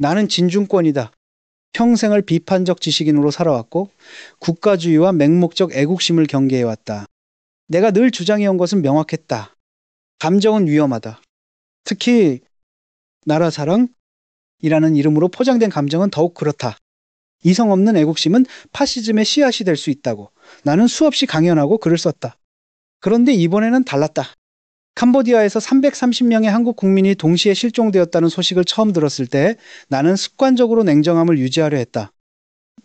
나는 진중권이다. 평생을 비판적 지식인으로 살아왔고 국가주의와 맹목적 애국심을 경계해왔다. 내가 늘 주장해온 것은 명확했다. 감정은 위험하다. 특히 나라 사랑이라는 이름으로 포장된 감정은 더욱 그렇다. 이성 없는 애국심은 파시즘의 씨앗이 될 수 있다고 나는 수없이 강연하고 글을 썼다. 그런데 이번에는 달랐다. 캄보디아에서 330명의 한국 국민이 동시에 실종되었다는 소식을 처음 들었을 때 나는 습관적으로 냉정함을 유지하려 했다.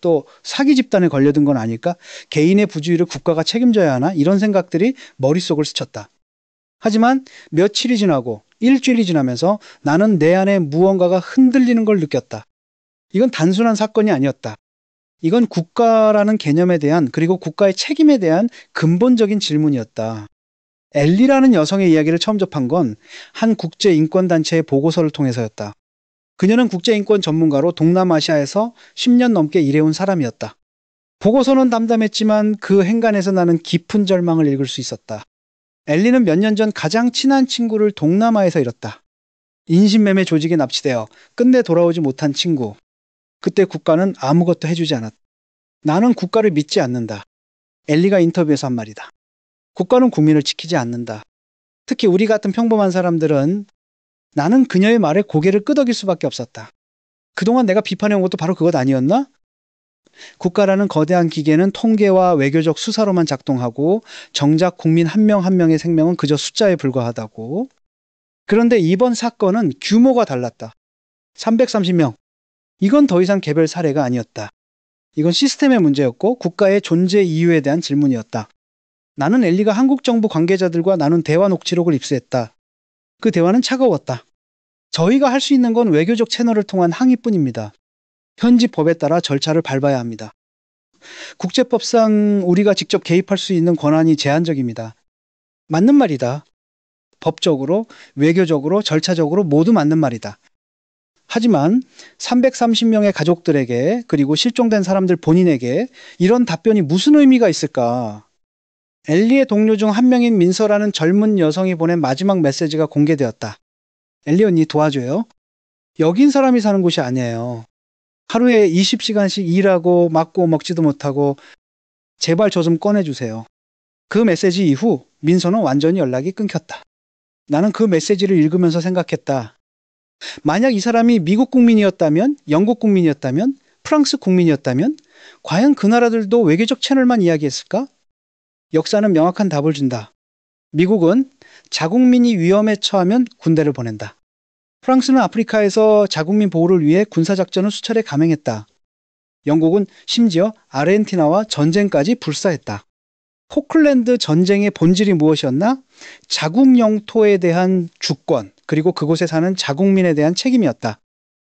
또 사기 집단에 걸려든 건 아닐까? 개인의 부주의를 국가가 책임져야 하나? 이런 생각들이 머릿속을 스쳤다. 하지만 며칠이 지나고 일주일이 지나면서 나는 내 안에 무언가가 흔들리는 걸 느꼈다. 이건 단순한 사건이 아니었다. 이건 국가라는 개념에 대한 그리고 국가의 책임에 대한 근본적인 질문이었다. 엘리라는 여성의 이야기를 처음 접한 건 한 국제인권단체의 보고서를 통해서였다. 그녀는 국제인권 전문가로 동남아시아에서 10년 넘게 일해온 사람이었다. 보고서는 담담했지만 그 행간에서 나는 깊은 절망을 읽을 수 있었다. 엘리는 몇 년 전 가장 친한 친구를 동남아에서 잃었다. 인신매매 조직에 납치되어 끝내 돌아오지 못한 친구. 그때 국가는 아무것도 해주지 않았다. 나는 국가를 믿지 않는다. 엘리가 인터뷰에서 한 말이다. 국가는 국민을 지키지 않는다. 특히 우리 같은 평범한 사람들은 나는 그녀의 말에 고개를 끄덕일 수밖에 없었다. 그동안 내가 비판해온 것도 바로 그것 아니었나? 국가라는 거대한 기계는 통계와 외교적 수사로만 작동하고 정작 국민 한 명 한 명의 생명은 그저 숫자에 불과하다고. 그런데 이번 사건은 규모가 달랐다. 330명. 이건 더 이상 개별 사례가 아니었다. 이건 시스템의 문제였고 국가의 존재 이유에 대한 질문이었다. 나는 엘리가 한국 정부 관계자들과 나눈 대화 녹취록을 입수했다. 그 대화는 차가웠다. 저희가 할 수 있는 건 외교적 채널을 통한 항의뿐입니다. 현지 법에 따라 절차를 밟아야 합니다. 국제법상 우리가 직접 개입할 수 있는 권한이 제한적입니다. 맞는 말이다. 법적으로, 외교적으로, 절차적으로 모두 맞는 말이다. 하지만 330명의 가족들에게 그리고 실종된 사람들 본인에게 이런 답변이 무슨 의미가 있을까? 엘리의 동료 중 한 명인 민서라는 젊은 여성이 보낸 마지막 메시지가 공개되었다. 엘리 언니 도와줘요. 여긴 사람이 사는 곳이 아니에요. 하루에 20시간씩 일하고 맞고 먹지도 못하고 제발 저 좀 꺼내주세요. 그 메시지 이후 민서는 완전히 연락이 끊겼다. 나는 그 메시지를 읽으면서 생각했다. 만약 이 사람이 미국 국민이었다면, 영국 국민이었다면, 프랑스 국민이었다면 과연 그 나라들도 외교적 채널만 이야기했을까? 역사는 명확한 답을 준다. 미국은 자국민이 위험에 처하면 군대를 보낸다. 프랑스는 아프리카에서 자국민 보호를 위해 군사작전을 수차례 감행했다. 영국은 심지어 아르헨티나와 전쟁까지 불사했다. 포클랜드 전쟁의 본질이 무엇이었나? 자국 영토에 대한 주권, 그리고 그곳에 사는 자국민에 대한 책임이었다.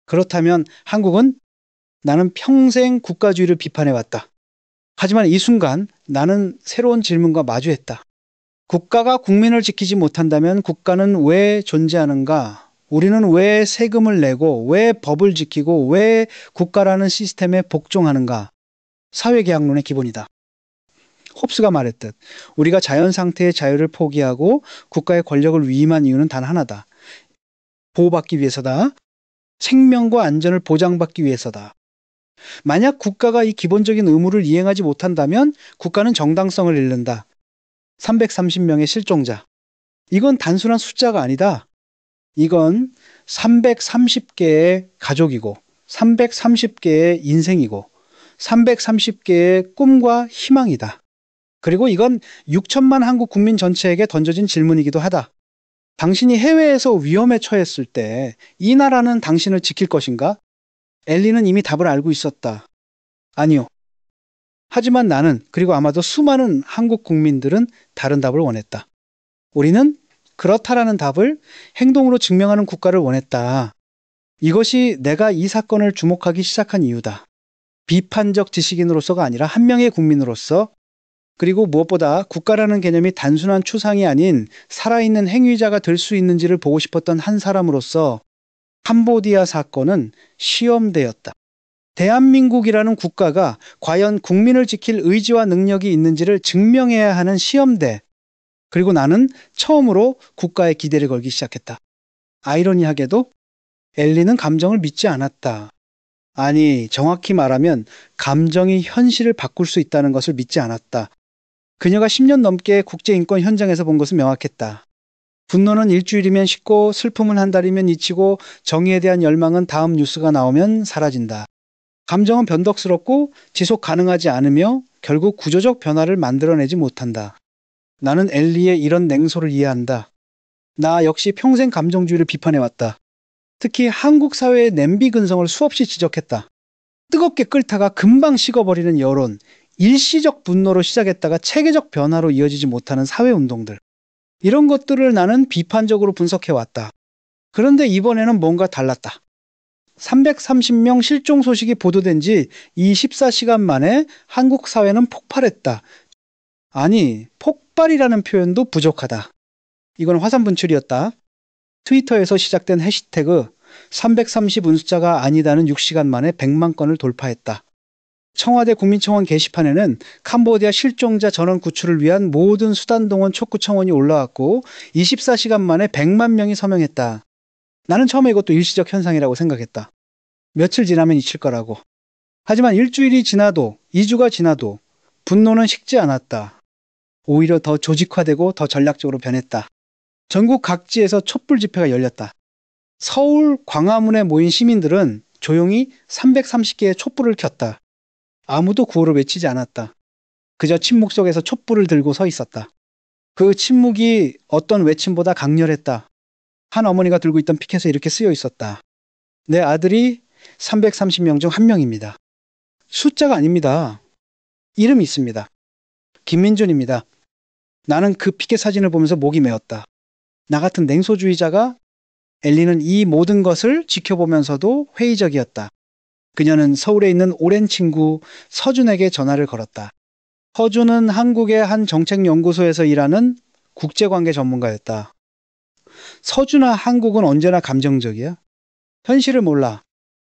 그렇다면 한국은 나는 평생 국가주의를 비판해왔다. 하지만 이 순간 나는 새로운 질문과 마주했다. 국가가 국민을 지키지 못한다면 국가는 왜 존재하는가? 우리는 왜 세금을 내고 왜 법을 지키고 왜 국가라는 시스템에 복종하는가? 사회계약론의 기본이다. 홉스가 말했듯 우리가 자연 상태의 자유를 포기하고 국가의 권력을 위임한 이유는 단 하나다. 보호받기 위해서다. 생명과 안전을 보장받기 위해서다. 만약 국가가 이 기본적인 의무를 이행하지 못한다면 국가는 정당성을 잃는다. 330명의 실종자. 이건 단순한 숫자가 아니다. 이건 330개의 가족이고 330개의 인생이고 330개의 꿈과 희망이다. 그리고 이건 6천만 한국 국민 전체에게 던져진 질문이기도 하다. 당신이 해외에서 위험에 처했을 때 이 나라는 당신을 지킬 것인가? 엘리는 이미 답을 알고 있었다. 아니요. 하지만 나는 그리고 아마도 수많은 한국 국민들은 다른 답을 원했다. 우리는 그렇다라는 답을 행동으로 증명하는 국가를 원했다. 이것이 내가 이 사건을 주목하기 시작한 이유다. 비판적 지식인으로서가 아니라 한 명의 국민으로서, 그리고 무엇보다 국가라는 개념이 단순한 추상이 아닌 살아있는 행위자가 될 수 있는지를 보고 싶었던 한 사람으로서 캄보디아 사건은 시험대였다. 대한민국이라는 국가가 과연 국민을 지킬 의지와 능력이 있는지를 증명해야 하는 시험대. 그리고 나는 처음으로 국가에 기대를 걸기 시작했다. 아이러니하게도 엘리는 감정을 믿지 않았다. 아니, 정확히 말하면 감정이 현실을 바꿀 수 있다는 것을 믿지 않았다. 그녀가 10년 넘게 국제인권 현장에서 본 것은 명확했다. 분노는 일주일이면 식고 슬픔은 한 달이면 잊히고 정의에 대한 열망은 다음 뉴스가 나오면 사라진다. 감정은 변덕스럽고 지속 가능하지 않으며 결국 구조적 변화를 만들어내지 못한다. 나는 엘리의 이런 냉소를 이해한다. 나 역시 평생 감정주의를 비판해왔다. 특히 한국 사회의 냄비 근성을 수없이 지적했다. 뜨겁게 끓다가 금방 식어버리는 여론, 일시적 분노로 시작했다가 체계적 변화로 이어지지 못하는 사회운동들. 이런 것들을 나는 비판적으로 분석해왔다. 그런데 이번에는 뭔가 달랐다. 330명 실종 소식이 보도된 지 24시간 만에 한국 사회는 폭발했다. 아니, 폭발이라는 표현도 부족하다. 이건 화산 분출이었다. 트위터에서 시작된 해시태그 330 운수자가 아니다는 6시간 만에 100만 건을 돌파했다. 청와대 국민청원 게시판에는 캄보디아 실종자 전원 구출을 위한 모든 수단동원 촉구 청원이 올라왔고 24시간 만에 100만 명이 서명했다. 나는 처음에 이것도 일시적 현상이라고 생각했다. 며칠 지나면 잊힐 거라고. 하지만 일주일이 지나도 2주가 지나도 분노는 식지 않았다. 오히려 더 조직화되고 더 전략적으로 변했다. 전국 각지에서 촛불 집회가 열렸다. 서울 광화문에 모인 시민들은 조용히 330개의 촛불을 켰다. 아무도 구호를 외치지 않았다. 그저 침묵 속에서 촛불을 들고 서 있었다. 그 침묵이 어떤 외침보다 강렬했다. 한 어머니가 들고 있던 피켓에 이렇게 쓰여 있었다. 내 아들이 330명 중 한 명입니다. 숫자가 아닙니다. 이름이 있습니다. 김민준입니다. 나는 그 피켓 사진을 보면서 목이 메었다. 나 같은 냉소주의자가 엘리는 이 모든 것을 지켜보면서도 회의적이었다. 그녀는 서울에 있는 오랜 친구 서준에게 전화를 걸었다. 서준은 한국의 한 정책연구소에서 일하는 국제관계 전문가였다. 서준아, 한국은 언제나 감정적이야. 현실을 몰라.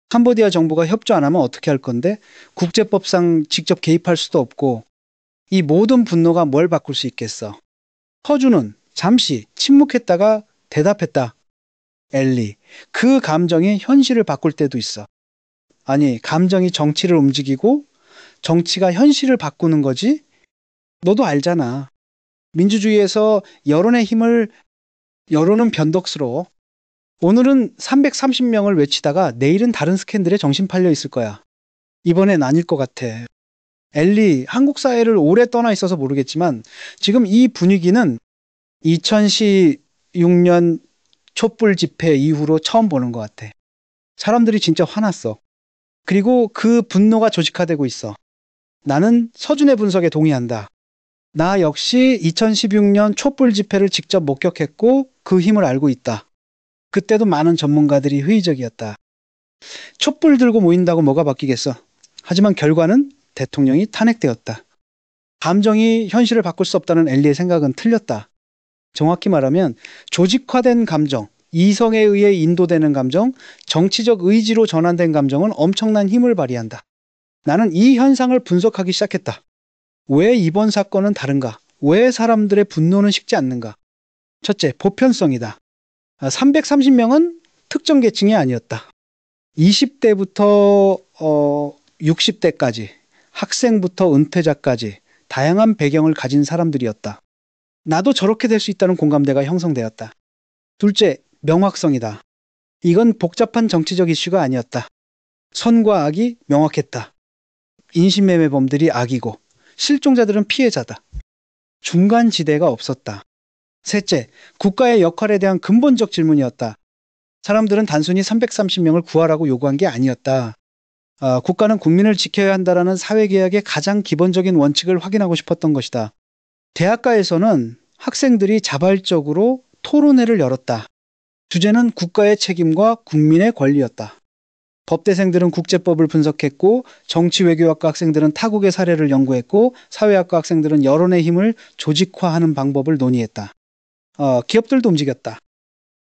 캄보디아 정부가 협조 안 하면 어떻게 할 건데 국제법상 직접 개입할 수도 없고 이 모든 분노가 뭘 바꿀 수 있겠어. 서준은 잠시 침묵했다가 대답했다. 엘리, 그 감정이 현실을 바꿀 때도 있어. 아니, 감정이 정치를 움직이고 정치가 현실을 바꾸는 거지? 너도 알잖아. 민주주의에서 여론은 변덕스러워. 오늘은 330명을 외치다가 내일은 다른 스캔들에 정신 팔려 있을 거야. 이번엔 아닐 것 같아. 엘리, 한국 사회를 오래 떠나 있어서 모르겠지만 지금 이 분위기는 2016년 촛불 집회 이후로 처음 보는 것 같아. 사람들이 진짜 화났어. 그리고 그 분노가 조직화되고 있어. 나는 서준의 분석에 동의한다. 나 역시 2016년 촛불 집회를 직접 목격했고 그 힘을 알고 있다. 그때도 많은 전문가들이 회의적이었다. 촛불 들고 모인다고 뭐가 바뀌겠어. 하지만 결과는 대통령이 탄핵되었다. 감정이 현실을 바꿀 수 없다는 엘리의 생각은 틀렸다. 정확히 말하면 조직화된 감정, 이성에 의해 인도되는 감정, 정치적 의지로 전환된 감정은 엄청난 힘을 발휘한다. 나는 이 현상을 분석하기 시작했다. 왜 이번 사건은 다른가? 왜 사람들의 분노는 식지 않는가? 첫째, 보편성이다. 330명은 특정 계층이 아니었다. 20대부터 60대까지, 학생부터 은퇴자까지 다양한 배경을 가진 사람들이었다. 나도 저렇게 될 수 있다는 공감대가 형성되었다. 둘째, 명확성이다. 이건 복잡한 정치적 이슈가 아니었다. 선과 악이 명확했다. 인신매매범들이 악이고 실종자들은 피해자다. 중간 지대가 없었다. 셋째, 국가의 역할에 대한 근본적 질문이었다. 사람들은 단순히 330명을 구하라고 요구한 게 아니었다. 국가는 국민을 지켜야 한다는 사회계약의 가장 기본적인 원칙을 확인하고 싶었던 것이다. 대학가에서는 학생들이 자발적으로 토론회를 열었다. 주제는 국가의 책임과 국민의 권리였다. 법대생들은 국제법을 분석했고 정치외교학과 학생들은 타국의 사례를 연구했고 사회학과 학생들은 여론의 힘을 조직화하는 방법을 논의했다. 기업들도 움직였다.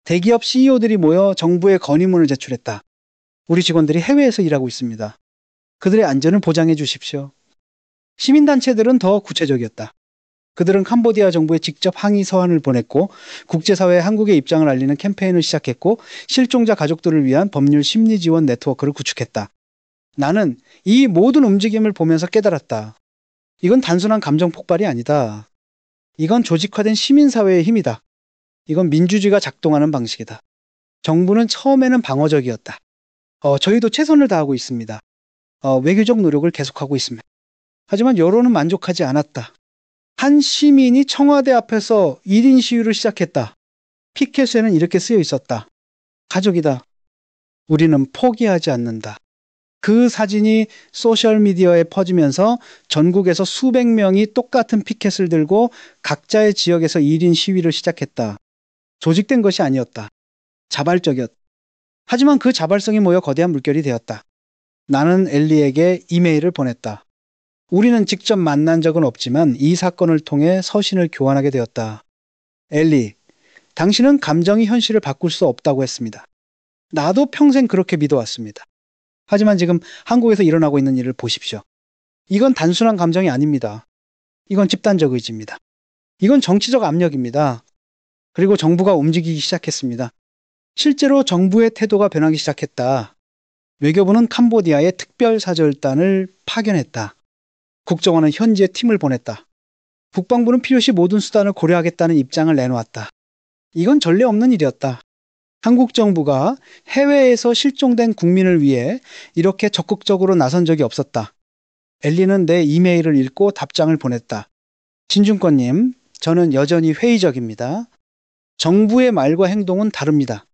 대기업 CEO들이 모여 정부에 건의문을 제출했다. 우리 직원들이 해외에서 일하고 있습니다. 그들의 안전을 보장해 주십시오. 시민단체들은 더 구체적이었다. 그들은 캄보디아 정부에 직접 항의 서한을 보냈고 국제사회에 한국의 입장을 알리는 캠페인을 시작했고 실종자 가족들을 위한 법률 심리 지원 네트워크를 구축했다. 나는 이 모든 움직임을 보면서 깨달았다. 이건 단순한 감정 폭발이 아니다. 이건 조직화된 시민사회의 힘이다. 이건 민주주의가 작동하는 방식이다. 정부는 처음에는 방어적이었다. 저희도 최선을 다하고 있습니다. 외교적 노력을 계속하고 있습니다. 하지만 여론은 만족하지 않았다. 한 시민이 청와대 앞에서 1인 시위를 시작했다. 피켓에는 이렇게 쓰여 있었다. 가족이다. 우리는 포기하지 않는다. 그 사진이 소셜미디어에 퍼지면서 전국에서 수백 명이 똑같은 피켓을 들고 각자의 지역에서 1인 시위를 시작했다. 조직된 것이 아니었다. 자발적이었다. 하지만 그 자발성이 모여 거대한 물결이 되었다. 나는 엘리에게 이메일을 보냈다. 우리는 직접 만난 적은 없지만 이 사건을 통해 서신을 교환하게 되었다. 엘리, 당신은 감정이 현실을 바꿀 수 없다고 했습니다. 나도 평생 그렇게 믿어왔습니다. 하지만 지금 한국에서 일어나고 있는 일을 보십시오. 이건 단순한 감정이 아닙니다. 이건 집단적 의지입니다. 이건 정치적 압력입니다. 그리고 정부가 움직이기 시작했습니다. 실제로 정부의 태도가 변하기 시작했다. 외교부는 캄보디아에 특별사절단을 파견했다. 국정원은 현지에 팀을 보냈다. 국방부는 필요시 모든 수단을 고려하겠다는 입장을 내놓았다. 이건 전례 없는 일이었다. 한국 정부가 해외에서 실종된 국민을 위해 이렇게 적극적으로 나선 적이 없었다. 엘리는 내 이메일을 읽고 답장을 보냈다. 진중권님, 저는 여전히 회의적입니다. 정부의 말과 행동은 다릅니다.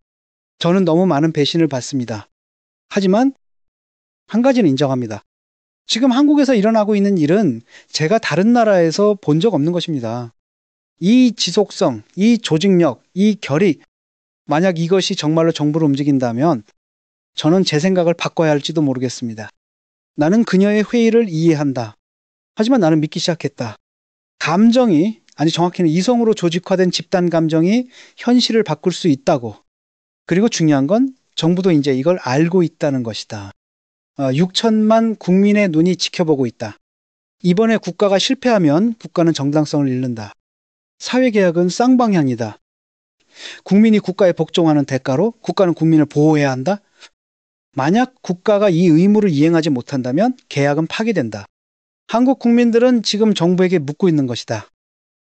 저는 너무 많은 배신을 받습니다. 하지만 한 가지는 인정합니다. 지금 한국에서 일어나고 있는 일은 제가 다른 나라에서 본 적 없는 것입니다. 이 지속성, 이 조직력, 이 결의, 만약 이것이 정말로 정부를 움직인다면 저는 제 생각을 바꿔야 할지도 모르겠습니다. 나는 그녀의 회의를 이해한다. 하지만 나는 믿기 시작했다. 감정이, 아니 정확히는 이성으로 조직화된 집단 감정이 현실을 바꿀 수 있다고. 그리고 중요한 건 정부도 이제 이걸 알고 있다는 것이다. 6천만 국민의 눈이 지켜보고 있다. 이번에 국가가 실패하면 국가는 정당성을 잃는다. 사회개혁은 쌍방향이다. 국민이 국가에 복종하는 대가로 국가는 국민을 보호해야 한다. 만약 국가가 이 의무를 이행하지 못한다면 계약은 파기된다. 한국 국민들은 지금 정부에게 묻고 있는 것이다.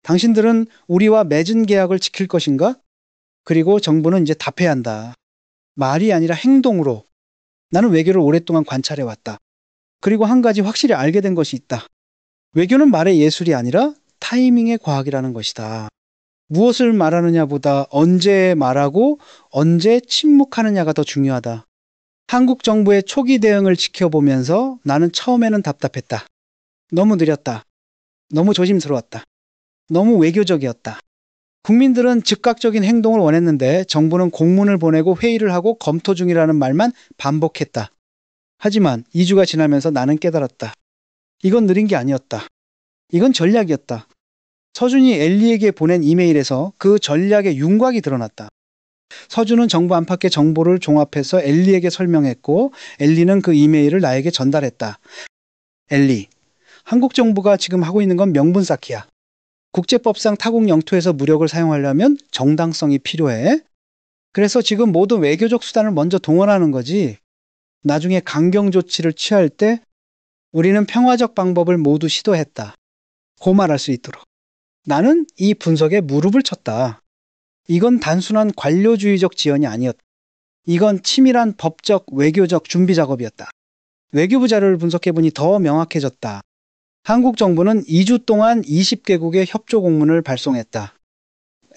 당신들은 우리와 맺은 계약을 지킬 것인가? 그리고 정부는 이제 답해야 한다. 말이 아니라 행동으로. 나는 외교를 오랫동안 관찰해왔다. 그리고 한 가지 확실히 알게 된 것이 있다. 외교는 말의 예술이 아니라 타이밍의 과학이라는 것이다. 무엇을 말하느냐보다 언제 말하고 언제 침묵하느냐가 더 중요하다. 한국 정부의 초기 대응을 지켜보면서 나는 처음에는 답답했다. 너무 느렸다. 너무 조심스러웠다. 너무 외교적이었다. 국민들은 즉각적인 행동을 원했는데 정부는 공문을 보내고 회의를 하고 검토 중이라는 말만 반복했다. 하지만 2주가 지나면서 나는 깨달았다. 이건 느린 게 아니었다. 이건 전략이었다. 서준이 엘리에게 보낸 이메일에서 그 전략의 윤곽이 드러났다. 서준은 정부 안팎의 정보를 종합해서 엘리에게 설명했고 엘리는 그 이메일을 나에게 전달했다. 엘리, 한국 정부가 지금 하고 있는 건 명분 쌓기야. 국제법상 타국 영토에서 무력을 사용하려면 정당성이 필요해. 그래서 지금 모든 외교적 수단을 먼저 동원하는 거지. 나중에 강경 조치를 취할 때 우리는 평화적 방법을 모두 시도했다. 고 말할 수 있도록. 나는 이 분석에 무릎을 쳤다. 이건 단순한 관료주의적 지연이 아니었다. 이건 치밀한 법적, 외교적 준비 작업이었다. 외교부 자료를 분석해보니 더 명확해졌다. 한국 정부는 2주 동안 20개국의 협조 공문을 발송했다.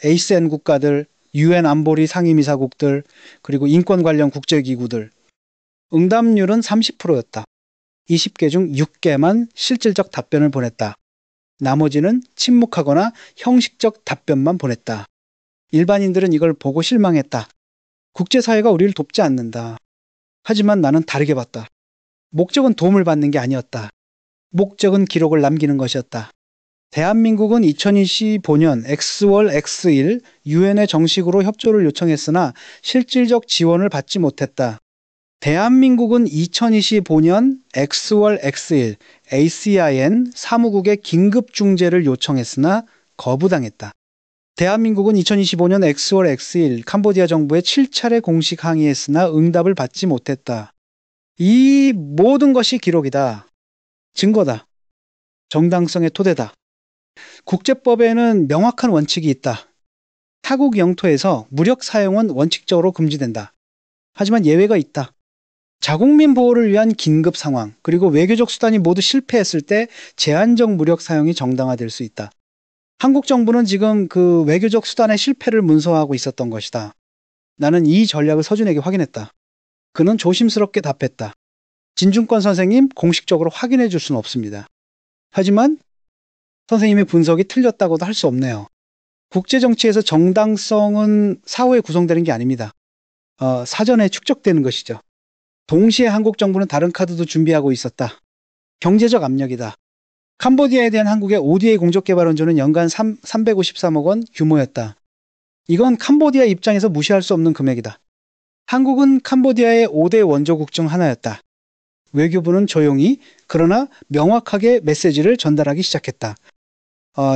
ASEAN 국가들, UN 안보리 상임이사국들, 그리고 인권 관련 국제기구들. 응답률은 30%였다. 20개 중 6개만 실질적 답변을 보냈다. 나머지는 침묵하거나 형식적 답변만 보냈다. 일반인들은 이걸 보고 실망했다. 국제사회가 우리를 돕지 않는다. 하지만 나는 다르게 봤다. 목적은 도움을 받는 게 아니었다. 목적은 기록을 남기는 것이었다. 대한민국은 2025년 X월 X일 유엔에 정식으로 협조를 요청했으나 실질적 지원을 받지 못했다. 대한민국은 2025년 X월 X일 ACIN 사무국에 긴급 중재를 요청했으나 거부당했다. 대한민국은 2025년 X월 X일 캄보디아 정부에 7차례 공식 항의했으나 응답을 받지 못했다. 이 모든 것이 기록이다. 증거다. 정당성의 토대다. 국제법에는 명확한 원칙이 있다. 타국 영토에서 무력 사용은 원칙적으로 금지된다. 하지만 예외가 있다. 자국민 보호를 위한 긴급 상황, 그리고 외교적 수단이 모두 실패했을 때 제한적 무력 사용이 정당화될 수 있다. 한국 정부는 지금 그 외교적 수단의 실패를 문서화하고 있었던 것이다. 나는 이 전략을 서준에게 확인했다. 그는 조심스럽게 답했다. 진중권 선생님, 공식적으로 확인해 줄 수는 없습니다. 하지만 선생님의 분석이 틀렸다고도 할 수 없네요. 국제정치에서 정당성은 사후에 구성되는 게 아닙니다. 사전에 축적되는 것이죠. 동시에 한국 정부는 다른 카드도 준비하고 있었다. 경제적 압력이다. 캄보디아에 대한 한국의 ODA 공적개발 원조는 연간 353억 원 규모였다. 이건 캄보디아 입장에서 무시할 수 없는 금액이다. 한국은 캄보디아의 5대 원조국 중 하나였다. 외교부는 조용히 그러나 명확하게 메시지를 전달하기 시작했다.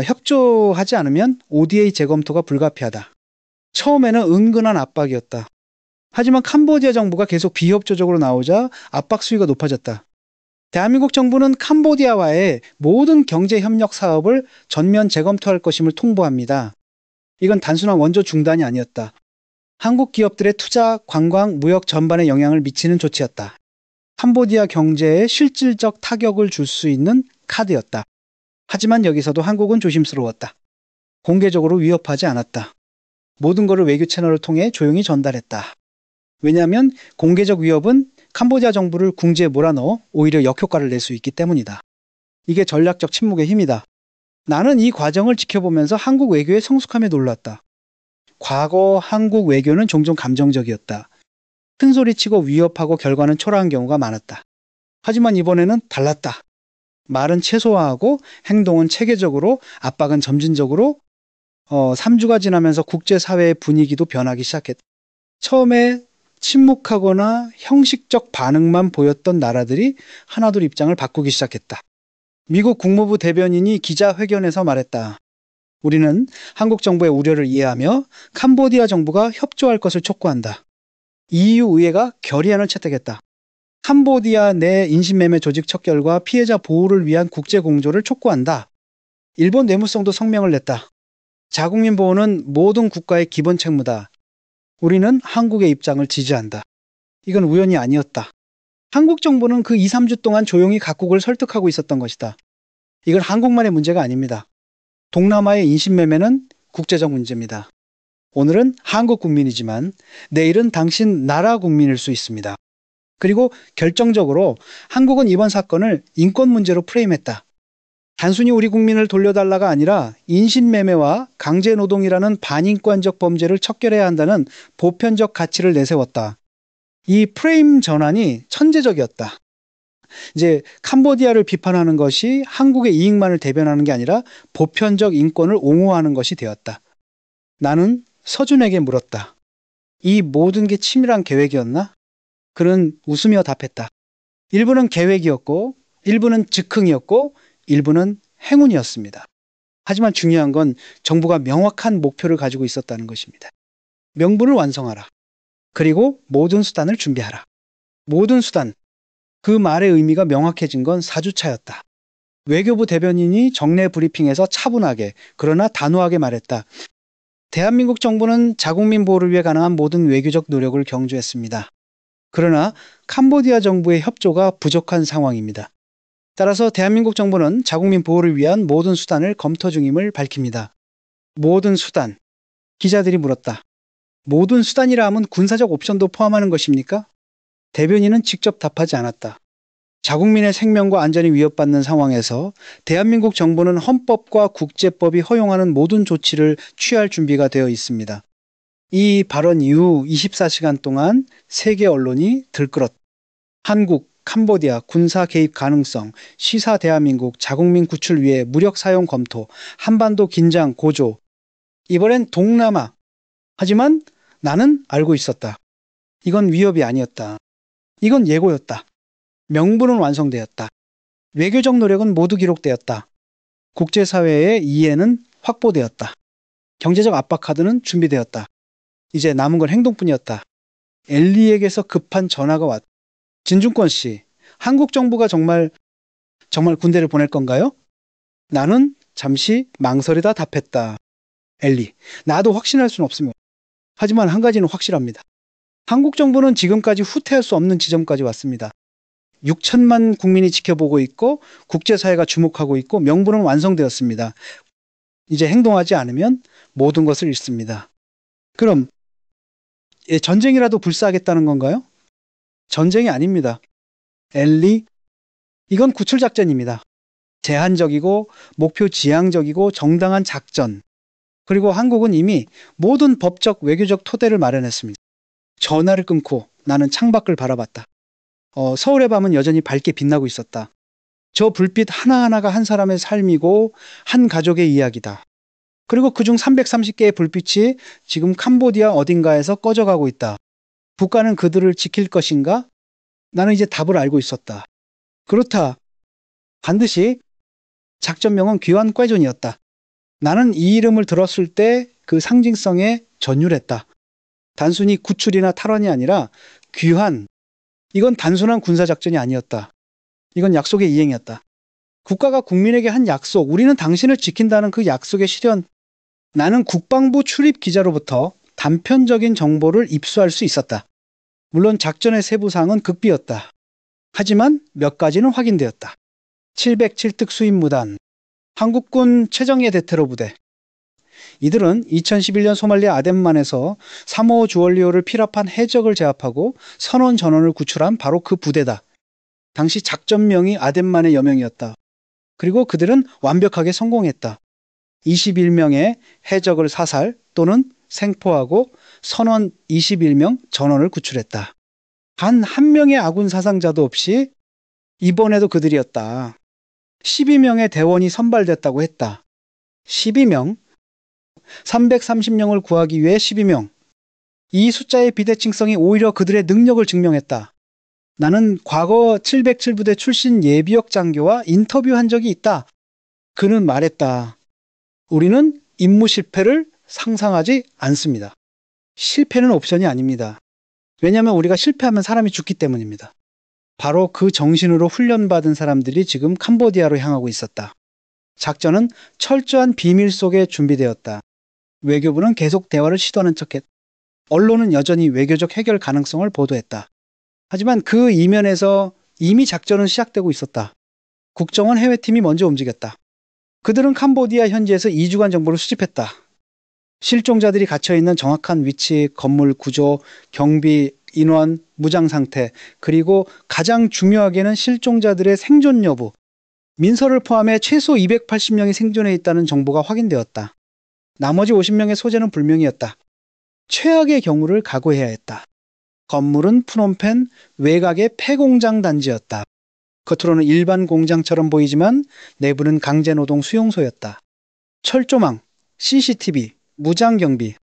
협조하지 않으면 ODA 재검토가 불가피하다. 처음에는 은근한 압박이었다. 하지만 캄보디아 정부가 계속 비협조적으로 나오자 압박 수위가 높아졌다. 대한민국 정부는 캄보디아와의 모든 경제협력 사업을 전면 재검토할 것임을 통보합니다. 이건 단순한 원조 중단이 아니었다. 한국 기업들의 투자, 관광, 무역 전반에 영향을 미치는 조치였다. 캄보디아 경제에 실질적 타격을 줄 수 있는 카드였다. 하지만 여기서도 한국은 조심스러웠다. 공개적으로 위협하지 않았다. 모든 것을 외교 채널을 통해 조용히 전달했다. 왜냐하면 공개적 위협은 캄보디아 정부를 궁지에 몰아넣어 오히려 역효과를 낼 수 있기 때문이다. 이게 전략적 침묵의 힘이다. 나는 이 과정을 지켜보면서 한국 외교의 성숙함에 놀랐다. 과거 한국 외교는 종종 감정적이었다. 큰소리치고 위협하고 결과는 초라한 경우가 많았다. 하지만 이번에는 달랐다. 말은 최소화하고 행동은 체계적으로, 압박은 점진적으로 3주가 지나면서 국제사회의 분위기도 변하기 시작했다. 처음에 침묵하거나 형식적 반응만 보였던 나라들이 하나둘 입장을 바꾸기 시작했다. 미국 국무부 대변인이 기자회견에서 말했다. 우리는 한국 정부의 우려를 이해하며 캄보디아 정부가 협조할 것을 촉구한다. EU 의회가 결의안을 채택했다. 캄보디아 내 인신매매 조직 척결과 피해자 보호를 위한 국제 공조를 촉구한다. 일본 내무성도 성명을 냈다. 자국민 보호는 모든 국가의 기본 책무다. 우리는 한국의 입장을 지지한다. 이건 우연이 아니었다. 한국 정부는 그 2, 3주 동안 조용히 각국을 설득하고 있었던 것이다. 이건 한국만의 문제가 아닙니다. 동남아의 인신매매는 국제적 문제입니다. 오늘은 한국 국민이지만 내일은 당신 나라 국민일 수 있습니다. 그리고 결정적으로 한국은 이번 사건을 인권 문제로 프레임했다. 단순히 우리 국민을 돌려달라가 아니라 인신매매와 강제노동이라는 반인권적 범죄를 척결해야 한다는 보편적 가치를 내세웠다. 이 프레임 전환이 천재적이었다. 이제 캄보디아를 비판하는 것이 한국의 이익만을 대변하는 게 아니라 보편적 인권을 옹호하는 것이 되었다. 나는 서준에게 물었다. 이 모든 게 치밀한 계획이었나? 그는 웃으며 답했다. 일부는 계획이었고, 일부는 즉흥이었고, 일부는 행운이었습니다. 하지만 중요한 건 정부가 명확한 목표를 가지고 있었다는 것입니다. 명분을 완성하라. 그리고 모든 수단을 준비하라. 모든 수단. 그 말의 의미가 명확해진 건 4주차였다. 외교부 대변인이 정례 브리핑에서 차분하게 그러나 단호하게 말했다. 대한민국 정부는 자국민 보호를 위해 가능한 모든 외교적 노력을 경주했습니다. 그러나 캄보디아 정부의 협조가 부족한 상황입니다. 따라서 대한민국 정부는 자국민 보호를 위한 모든 수단을 검토 중임을 밝힙니다. 모든 수단. 기자들이 물었다. 모든 수단이라 하면 군사적 옵션도 포함하는 것입니까? 대변인은 직접 답하지 않았다. 자국민의 생명과 안전이 위협받는 상황에서 대한민국 정부는 헌법과 국제법이 허용하는 모든 조치를 취할 준비가 되어 있습니다. 이 발언 이후 24시간 동안 세계 언론이 들끓었다. 한국, 캄보디아 군사 개입 가능성, 시사 대한민국 자국민 구출 위해 무력 사용 검토, 한반도 긴장 고조. 이번엔 동남아. 하지만 나는 알고 있었다. 이건 위협이 아니었다. 이건 예고였다. 명분은 완성되었다. 외교적 노력은 모두 기록되었다. 국제사회의 이해는 확보되었다. 경제적 압박 카드는 준비되었다. 이제 남은 건 행동뿐이었다. 엘리에게서 급한 전화가 왔다. 진중권 씨, 한국 정부가 정말 군대를 보낼 건가요? 나는 잠시 망설이다 답했다. 엘리, 나도 확신할 수는 없습니다. 하지만 한 가지는 확실합니다. 한국 정부는 지금까지 후퇴할 수 없는 지점까지 왔습니다. 6천만 국민이 지켜보고 있고 국제사회가 주목하고 있고 명분은 완성되었습니다. 이제 행동하지 않으면 모든 것을 잃습니다. 그럼 전쟁이라도 불사하겠다는 건가요? 전쟁이 아닙니다. 엘리, 이건 구출작전입니다. 제한적이고 목표 지향적이고 정당한 작전. 그리고 한국은 이미 모든 법적 외교적 토대를 마련했습니다. 전화를 끊고 나는 창밖을 바라봤다. 서울의 밤은 여전히 밝게 빛나고 있었다. 저 불빛 하나하나가 한 사람의 삶이고 한 가족의 이야기다. 그리고 그중 330개의 불빛이 지금 캄보디아 어딘가에서 꺼져가고 있다. 국가는 그들을 지킬 것인가? 나는 이제 답을 알고 있었다. 그렇다. 반드시 작전명은 귀환 꾀존이었다. 나는 이 이름을 들었을 때 그 상징성에 전율했다. 단순히 구출이나 탈환이 아니라 귀환. 이건 단순한 군사작전이 아니었다. 이건 약속의 이행이었다. 국가가 국민에게 한 약속, 우리는 당신을 지킨다는 그 약속의 실현. 나는 국방부 출입 기자로부터 단편적인 정보를 입수할 수 있었다. 물론 작전의 세부사항은 극비였다. 하지만 몇 가지는 확인되었다. 707특 수입무단, 한국군 최정예 대테러 부대. 이들은 2011년 소말리아 아덴만에서 3호 주얼리오를 피랍한 해적을 제압하고 선원 전원을 구출한 바로 그 부대다. 당시 작전명이 아덴만의 여명이었다. 그리고 그들은 완벽하게 성공했다. 21명의 해적을 사살 또는 생포하고 선원 21명 전원을 구출했다. 단 한 명의 아군 사상자도 없이 이번에도 그들이었다. 12명의 대원이 선발됐다고 했다. 12명? 330명을 구하기 위해 12명. 이 숫자의 비대칭성이 오히려 그들의 능력을 증명했다. 나는 과거 707부대 출신 예비역 장교와 인터뷰한 적이 있다. 그는 말했다. 우리는 임무 실패를 상상하지 않습니다. 실패는 옵션이 아닙니다. 왜냐하면 우리가 실패하면 사람이 죽기 때문입니다. 바로 그 정신으로 훈련받은 사람들이 지금 캄보디아로 향하고 있었다. 작전은 철저한 비밀 속에 준비되었다. 외교부는 계속 대화를 시도하는 척했다. 언론은 여전히 외교적 해결 가능성을 보도했다. 하지만 그 이면에서 이미 작전은 시작되고 있었다. 국정원 해외팀이 먼저 움직였다. 그들은 캄보디아 현지에서 2주간 정보를 수집했다. 실종자들이 갇혀있는 정확한 위치, 건물 구조, 경비, 인원, 무장 상태, 그리고 가장 중요하게는 실종자들의 생존 여부, 민서를 포함해 최소 280명이 생존해 있다는 정보가 확인되었다. 나머지 50명의 소재는 불명이었다. 최악의 경우를 각오해야 했다. 건물은 프놈펜 외곽의 폐공장 단지였다. 겉으로는 일반 공장처럼 보이지만 내부는 강제노동 수용소였다. 철조망, CCTV, 무장경비,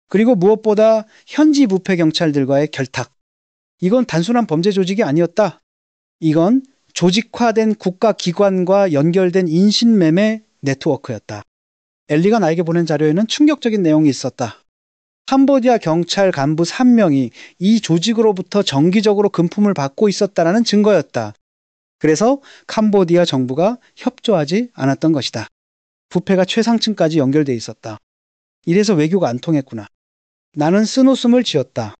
그리고 무엇보다 현지 부패 경찰들과의 결탁. 이건 단순한 범죄 조직이 아니었다. 이건 조직화된 국가기관과 연결된 인신매매 네트워크였다. 엘리가 나에게 보낸 자료에는 충격적인 내용이 있었다. 캄보디아 경찰 간부 3명이 이 조직으로부터 정기적으로 금품을 받고 있었다는 증거였다. 그래서 캄보디아 정부가 협조하지 않았던 것이다. 부패가 최상층까지 연결돼 있었다. 이래서 외교가 안 통했구나. 나는 쓴웃음을 지었다.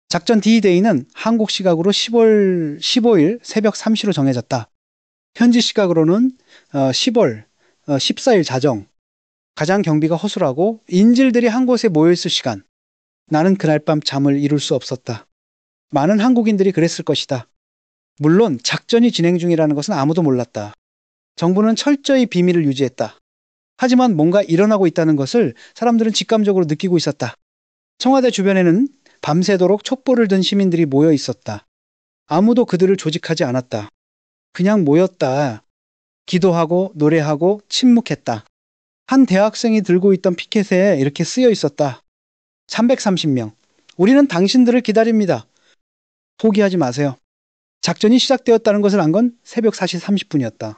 작전 D-Day는 한국 시각으로 10월 15일 새벽 3시로 정해졌다. 현지 시각으로는 10월 14일 자정. 가장 경비가 허술하고 인질들이 한 곳에 모여있을 시간. 나는 그날 밤 잠을 이룰 수 없었다. 많은 한국인들이 그랬을 것이다. 물론 작전이 진행 중이라는 것은 아무도 몰랐다. 정부는 철저히 비밀을 유지했다. 하지만 뭔가 일어나고 있다는 것을 사람들은 직감적으로 느끼고 있었다. 청와대 주변에는 밤새도록 촛불을 든 시민들이 모여 있었다. 아무도 그들을 조직하지 않았다. 그냥 모였다. 기도하고 노래하고 침묵했다. 한 대학생이 들고 있던 피켓에 이렇게 쓰여 있었다. 330명. 우리는 당신들을 기다립니다. 포기하지 마세요. 작전이 시작되었다는 것을 안 건 새벽 4시 30분이었다.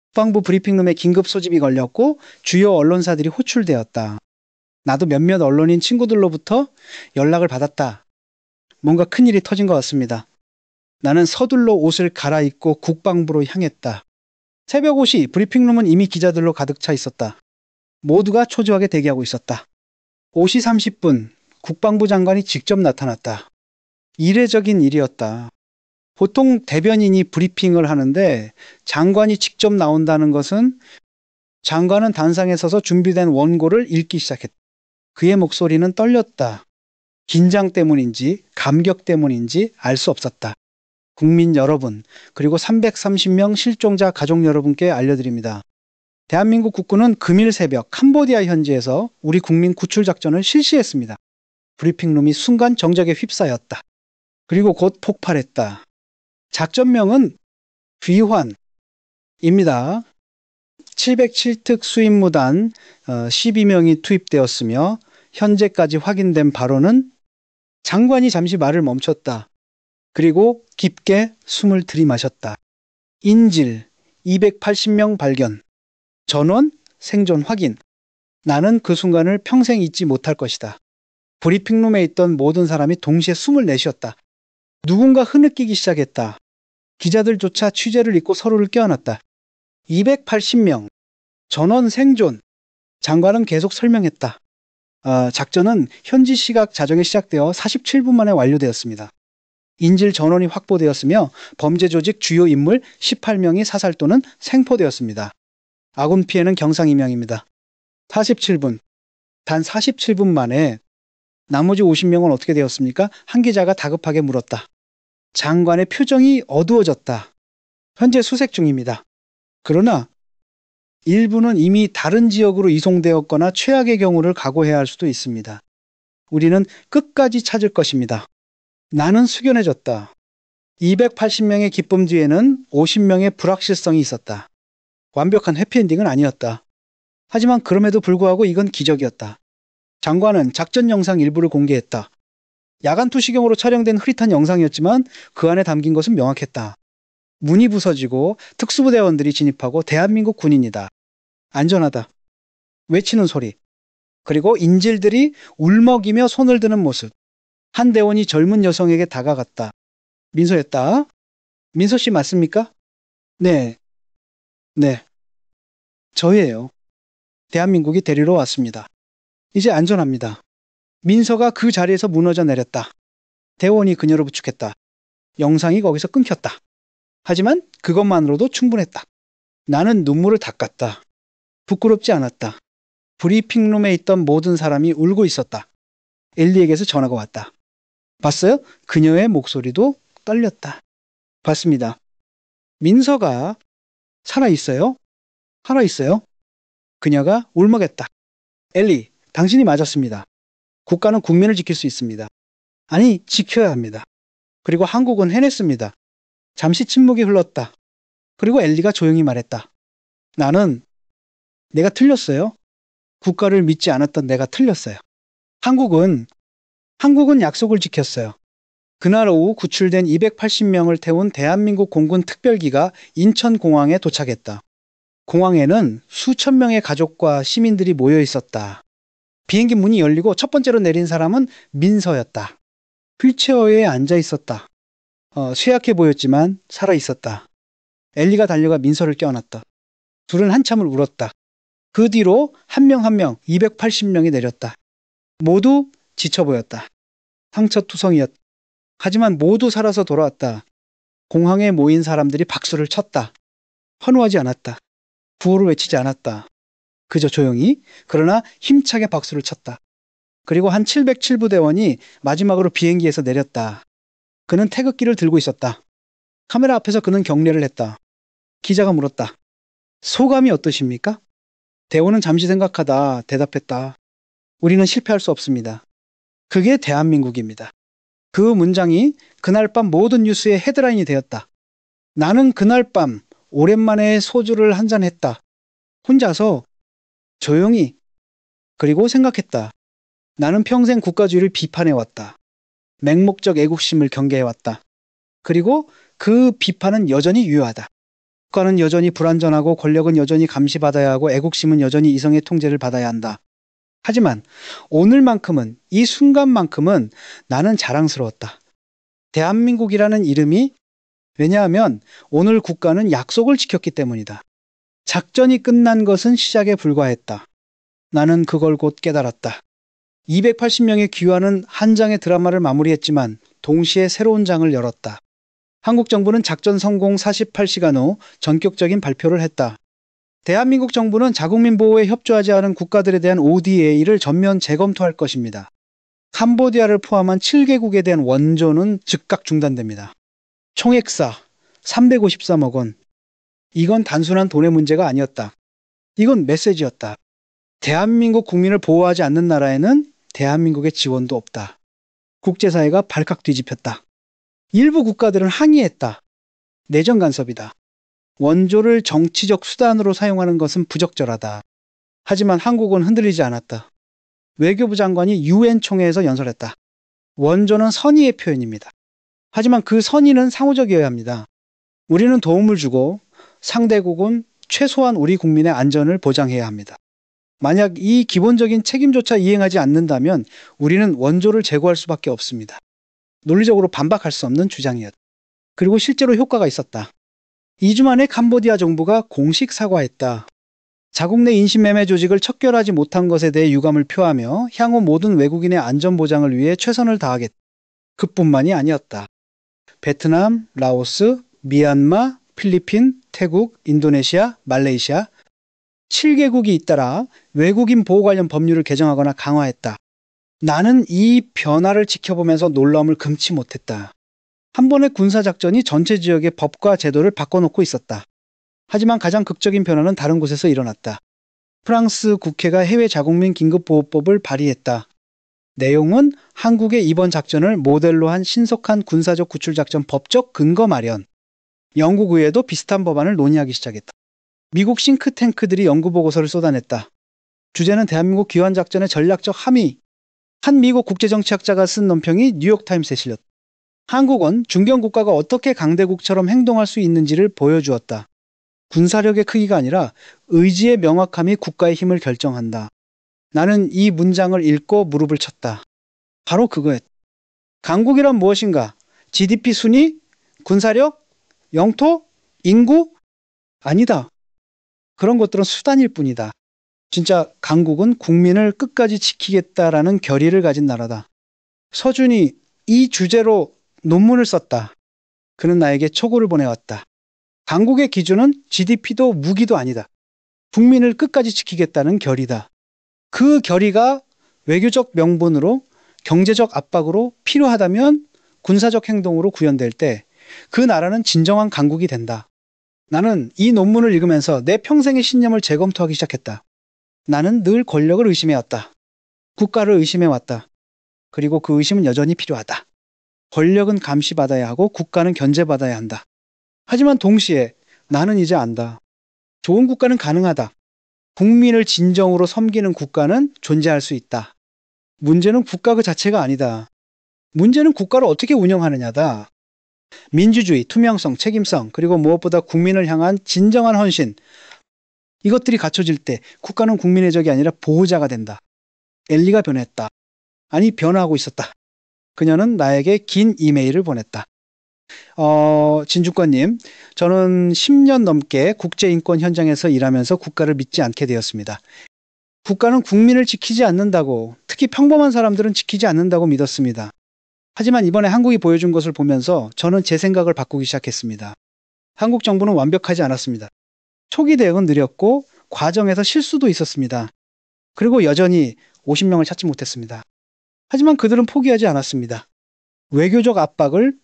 국방부 브리핑룸에 긴급 소집이 걸렸고 주요 언론사들이 호출되었다. 나도 몇몇 언론인 친구들로부터 연락을 받았다. 뭔가 큰일이 터진 것 같습니다. 나는 서둘러 옷을 갈아입고 국방부로 향했다. 새벽 5시 브리핑룸은 이미 기자들로 가득 차 있었다. 모두가 초조하게 대기하고 있었다. 5시 30분 국방부 장관이 직접 나타났다. 이례적인 일이었다. 보통 대변인이 브리핑을 하는데 장관이 직접 나온다는 것은 장관은 단상에 서서 준비된 원고를 읽기 시작했다. 그의 목소리는 떨렸다. 긴장 때문인지 감격 때문인지 알 수 없었다. 국민 여러분, 그리고 330명 실종자 가족 여러분께 알려드립니다. 대한민국 국군은 금일 새벽 캄보디아 현지에서 우리 국민 구출 작전을 실시했습니다. 브리핑룸이 순간 정적에 휩싸였다. 그리고 곧 폭발했다. 작전명은 귀환입니다. 707특 수임무단 12명이 투입되었으며 현재까지 확인된 바로는 장관이 잠시 말을 멈췄다. 그리고 깊게 숨을 들이마셨다. 인질 280명 발견. 전원 생존 확인. 나는 그 순간을 평생 잊지 못할 것이다. 브리핑룸에 있던 모든 사람이 동시에 숨을 내쉬었다. 누군가 흐느끼기 시작했다. 기자들조차 취재를 잊고 서로를 껴안았다. 280명. 전원 생존. 장관은 계속 설명했다. 작전은 현지 시각 자정에 시작되어 47분 만에 완료되었습니다. 인질 전원이 확보되었으며 범죄 조직 주요 인물 18명이 사살 또는 생포되었습니다. 아군 피해는 경상 2명입니다. 47분. 단 47분 만에 나머지 50명은 어떻게 되었습니까? 한 기자가 다급하게 물었다. 장관의 표정이 어두워졌다. 현재 수색 중입니다. 그러나 일부는 이미 다른 지역으로 이송되었거나 최악의 경우를 각오해야 할 수도 있습니다. 우리는 끝까지 찾을 것입니다. 나는 숙연해졌다. 280명의 기쁨 뒤에는 50명의 불확실성이 있었다. 완벽한 해피엔딩은 아니었다. 하지만 그럼에도 불구하고 이건 기적이었다. 장관은 작전 영상 일부를 공개했다. 야간 투시경으로 촬영된 흐릿한 영상이었지만 그 안에 담긴 것은 명확했다. 문이 부서지고 특수부대원들이 진입하고 대한민국 군인이다. 안전하다. 외치는 소리. 그리고 인질들이 울먹이며 손을 드는 모습. 한 대원이 젊은 여성에게 다가갔다. 민서였다. 민서 씨 맞습니까? 네. 네. 저예요. 대한민국이 데리러 왔습니다. 이제 안전합니다. 민서가 그 자리에서 무너져 내렸다. 대원이 그녀를 부축했다. 영상이 거기서 끊겼다. 하지만 그것만으로도 충분했다. 나는 눈물을 닦았다. 부끄럽지 않았다. 브리핑룸에 있던 모든 사람이 울고 있었다. 엘리에게서 전화가 왔다. 봤어요? 그녀의 목소리도 떨렸다. 봤습니다. 민서가 살아있어요? 살아있어요? 그녀가 울먹였다. 엘리, 당신이 맞았습니다. 국가는 국민을 지킬 수 있습니다. 아니, 지켜야 합니다. 그리고 한국은 해냈습니다. 잠시 침묵이 흘렀다. 그리고 엘리가 조용히 말했다. 나는 내가 틀렸어요. 국가를 믿지 않았던 내가 틀렸어요. 한국은 약속을 지켰어요. 그날 오후 구출된 280명을 태운 대한민국 공군 특별기가 인천공항에 도착했다. 공항에는 수천 명의 가족과 시민들이 모여 있었다. 비행기 문이 열리고 첫 번째로 내린 사람은 민서였다. 휠체어에 앉아 있었다. 쇠약해 보였지만 살아 있었다. 엘리가 달려가 민서를 껴안았다. 둘은 한참을 울었다. 그 뒤로 한 명 한 명 280명이 내렸다. 모두 지쳐 보였다. 상처투성이었다. 하지만 모두 살아서 돌아왔다. 공항에 모인 사람들이 박수를 쳤다. 환호하지 않았다. 구호를 외치지 않았다. 그저 조용히 그러나 힘차게 박수를 쳤다. 그리고 한 707부대원이 마지막으로 비행기에서 내렸다. 그는 태극기를 들고 있었다. 카메라 앞에서 그는 경례를 했다. 기자가 물었다. 소감이 어떠십니까? 대원은 잠시 생각하다 대답했다. 우리는 실패할 수 없습니다. 그게 대한민국입니다. 그 문장이 그날 밤 모든 뉴스의 헤드라인이 되었다. 나는 그날 밤 오랜만에 소주를 한잔 했다. 혼자서 조용히. 그리고 생각했다. 나는 평생 국가주의를 비판해왔다. 맹목적 애국심을 경계해왔다. 그리고 그 비판은 여전히 유효하다. 국가는 여전히 불완전하고 권력은 여전히 감시받아야 하고 애국심은 여전히 이성의 통제를 받아야 한다. 하지만 오늘만큼은, 이 순간만큼은 나는 자랑스러웠다. 대한민국이라는 이름이, 왜냐하면 오늘 국가는 약속을 지켰기 때문이다. 작전이 끝난 것은 시작에 불과했다. 나는 그걸 곧 깨달았다. 280명의 귀환은 한 장의 드라마를 마무리했지만 동시에 새로운 장을 열었다. 한국 정부는 작전 성공 48시간 후 전격적인 발표를 했다. 대한민국 정부는 자국민 보호에 협조하지 않은 국가들에 대한 ODA를 전면 재검토할 것입니다. 캄보디아를 포함한 7개국에 대한 원조는 즉각 중단됩니다. 총액사 353억 원. 이건 단순한 돈의 문제가 아니었다. 이건 메시지였다. 대한민국 국민을 보호하지 않는 나라에는 대한민국의 지원도 없다. 국제사회가 발칵 뒤집혔다. 일부 국가들은 항의했다. 내정 간섭이다. 원조를 정치적 수단으로 사용하는 것은 부적절하다. 하지만 한국은 흔들리지 않았다. 외교부 장관이 UN 총회에서 연설했다. 원조는 선의의 표현입니다. 하지만 그 선의는 상호적이어야 합니다. 우리는 도움을 주고 상대국은 최소한 우리 국민의 안전을 보장해야 합니다. 만약 이 기본적인 책임조차 이행하지 않는다면 우리는 원조를 제거할 수밖에 없습니다. 논리적으로 반박할 수 없는 주장이었다. 그리고 실제로 효과가 있었다. 2주 만에 캄보디아 정부가 공식 사과했다. 자국 내 인신매매 조직을 척결하지 못한 것에 대해 유감을 표하며 향후 모든 외국인의 안전 보장을 위해 최선을 다하겠다. 그뿐만이 아니었다. 베트남, 라오스, 미얀마, 필리핀, 태국, 인도네시아, 말레이시아 7개국이 잇따라 외국인 보호 관련 법률을 개정하거나 강화했다. 나는 이 변화를 지켜보면서 놀라움을 금치 못했다. 한 번의 군사작전이 전체 지역의 법과 제도를 바꿔놓고 있었다. 하지만 가장 극적인 변화는 다른 곳에서 일어났다. 프랑스 국회가 해외 자국민 긴급보호법을 발의했다. 내용은 한국의 이번 작전을 모델로 한 신속한 군사적 구출작전 법적 근거 마련. 영국 의회도 비슷한 법안을 논의하기 시작했다. 미국 싱크탱크들이 연구보고서를 쏟아냈다. 주제는 대한민국 귀환작전의 전략적 함의. 한 미국 국제정치학자가 쓴 논평이 뉴욕타임스에 실렸다. 한국은 중견국가가 어떻게 강대국처럼 행동할 수 있는지를 보여주었다. 군사력의 크기가 아니라 의지의 명확함이 국가의 힘을 결정한다. 나는 이 문장을 읽고 무릎을 쳤다. 바로 그거였다. 강국이란 무엇인가? GDP 순위? 군사력? 영토? 인구? 아니다. 그런 것들은 수단일 뿐이다. 진짜 강국은 국민을 끝까지 지키겠다라는 결의를 가진 나라다. 서준이 이 주제로 논문을 썼다. 그는 나에게 촉구를 보내왔다. 강국의 기준은 GDP도 무기도 아니다. 국민을 끝까지 지키겠다는 결의다. 그 결의가 외교적 명분으로 경제적 압박으로 필요하다면 군사적 행동으로 구현될 때 그 나라는 진정한 강국이 된다. 나는 이 논문을 읽으면서 내 평생의 신념을 재검토하기 시작했다. 나는 늘 권력을 의심해왔다. 국가를 의심해왔다. 그리고 그 의심은 여전히 필요하다. 권력은 감시받아야 하고 국가는 견제받아야 한다. 하지만 동시에 나는 이제 안다. 좋은 국가는 가능하다. 국민을 진정으로 섬기는 국가는 존재할 수 있다. 문제는 국가 그 자체가 아니다. 문제는 국가를 어떻게 운영하느냐다. 민주주의, 투명성, 책임성, 그리고 무엇보다 국민을 향한 진정한 헌신. 이것들이 갖춰질 때 국가는 국민의 적이 아니라 보호자가 된다. 엘리가 변했다. 아니, 변화하고 있었다. 그녀는 나에게 긴 이메일을 보냈다. 진주권님, 저는 10년 넘게 국제인권 현장에서 일하면서 국가를 믿지 않게 되었습니다. 국가는 국민을 지키지 않는다고, 특히 평범한 사람들은 지키지 않는다고 믿었습니다. 하지만 이번에 한국이 보여준 것을 보면서 저는 제 생각을 바꾸기 시작했습니다. 한국 정부는 완벽하지 않았습니다. 초기 대응은 느렸고 과정에서 실수도 있었습니다. 그리고 여전히 50명을 찾지 못했습니다. 하지만 그들은 포기하지 않았습니다. 외교적 압박을,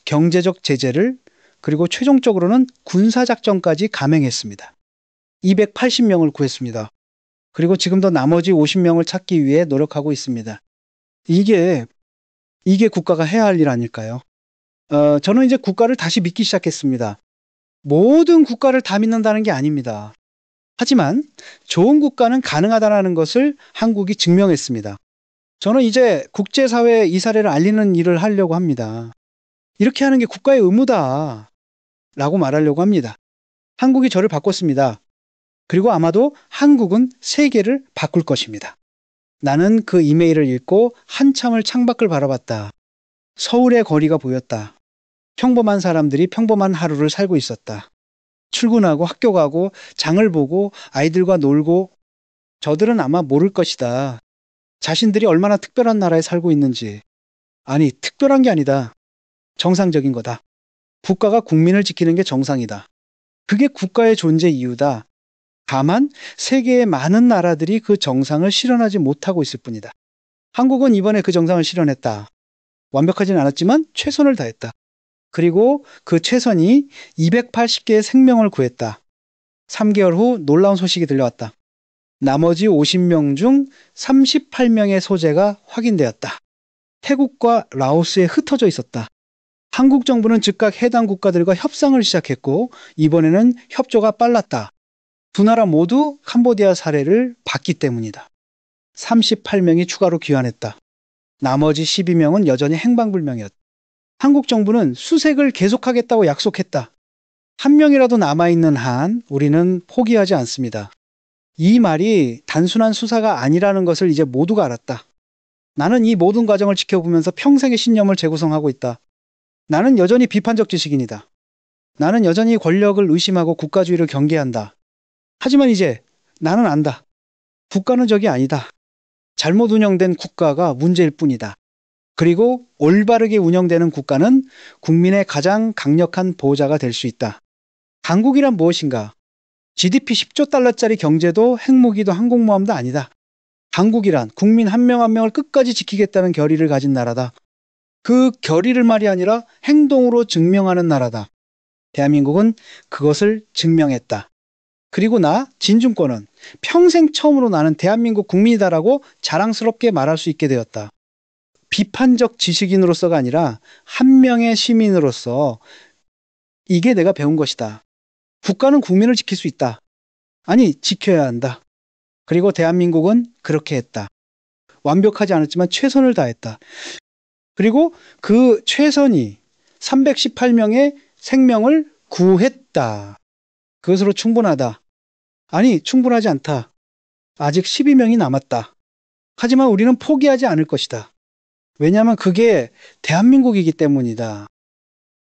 경제적 제재를, 그리고 최종적으로는 군사작전까지 감행했습니다. 280명을 구했습니다. 그리고 지금도 나머지 50명을 찾기 위해 노력하고 있습니다. 이게 국가가 해야 할 일 아닐까요? 저는 이제 국가를 다시 믿기 시작했습니다. 모든 국가를 다 믿는다는 게 아닙니다. 하지만 좋은 국가는 가능하다는 것을 한국이 증명했습니다. 저는 이제 국제사회에 이 사례를 알리는 일을 하려고 합니다. 이렇게 하는 게 국가의 의무다. 라고 말하려고 합니다. 한국이 저를 바꿨습니다. 그리고 아마도 한국은 세계를 바꿀 것입니다. 나는 그 이메일을 읽고 한참을 창밖을 바라봤다. 서울의 거리가 보였다. 평범한 사람들이 평범한 하루를 살고 있었다. 출근하고 학교 가고 장을 보고 아이들과 놀고 저들은 아마 모를 것이다. 자신들이 얼마나 특별한 나라에 살고 있는지. 아니, 특별한 게 아니다. 정상적인 거다. 국가가 국민을 지키는 게 정상이다. 그게 국가의 존재 이유다. 다만 세계의 많은 나라들이 그 정상을 실현하지 못하고 있을 뿐이다. 한국은 이번에 그 정상을 실현했다. 완벽하진 않았지만 최선을 다했다. 그리고 그 최선이 280개의 생명을 구했다. 3개월 후 놀라운 소식이 들려왔다. 나머지 50명 중 38명의 소재가 확인되었다. 태국과 라오스에 흩어져 있었다. 한국 정부는 즉각 해당 국가들과 협상을 시작했고 이번에는 협조가 빨랐다. 두 나라 모두 캄보디아 사례를 봤기 때문이다. 38명이 추가로 귀환했다. 나머지 12명은 여전히 행방불명이었다. 한국 정부는 수색을 계속하겠다고 약속했다. 한 명이라도 남아있는 한 우리는 포기하지 않습니다. 이 말이 단순한 수사가 아니라는 것을 이제 모두가 알았다. 나는 이 모든 과정을 지켜보면서 평생의 신념을 재구성하고 있다. 나는 여전히 비판적 지식인이다. 나는 여전히 권력을 의심하고 국가주의를 경계한다. 하지만 이제 나는 안다. 국가는 적이 아니다. 잘못 운영된 국가가 문제일 뿐이다. 그리고 올바르게 운영되는 국가는 국민의 가장 강력한 보호자가 될 수 있다. 강국이란 무엇인가? GDP 10조 달러짜리 경제도 핵무기도 항공모함도 아니다. 강국이란 국민 한 명 한 명을 끝까지 지키겠다는 결의를 가진 나라다. 그 결의를 말이 아니라 행동으로 증명하는 나라다. 대한민국은 그것을 증명했다. 그리고 나 진중권은 평생 처음으로 나는 대한민국 국민이다라고 자랑스럽게 말할 수 있게 되었다. 비판적 지식인으로서가 아니라 한 명의 시민으로서 이게 내가 배운 것이다. 국가는 국민을 지킬 수 있다. 아니, 지켜야 한다. 그리고 대한민국은 그렇게 했다. 완벽하지 않았지만 최선을 다했다. 그리고 그 최선이 318명의 생명을 구했다. 그것으로 충분하다. 아니, 충분하지 않다. 아직 12명이 남았다. 하지만 우리는 포기하지 않을 것이다. 왜냐하면 그게 대한민국이기 때문이다.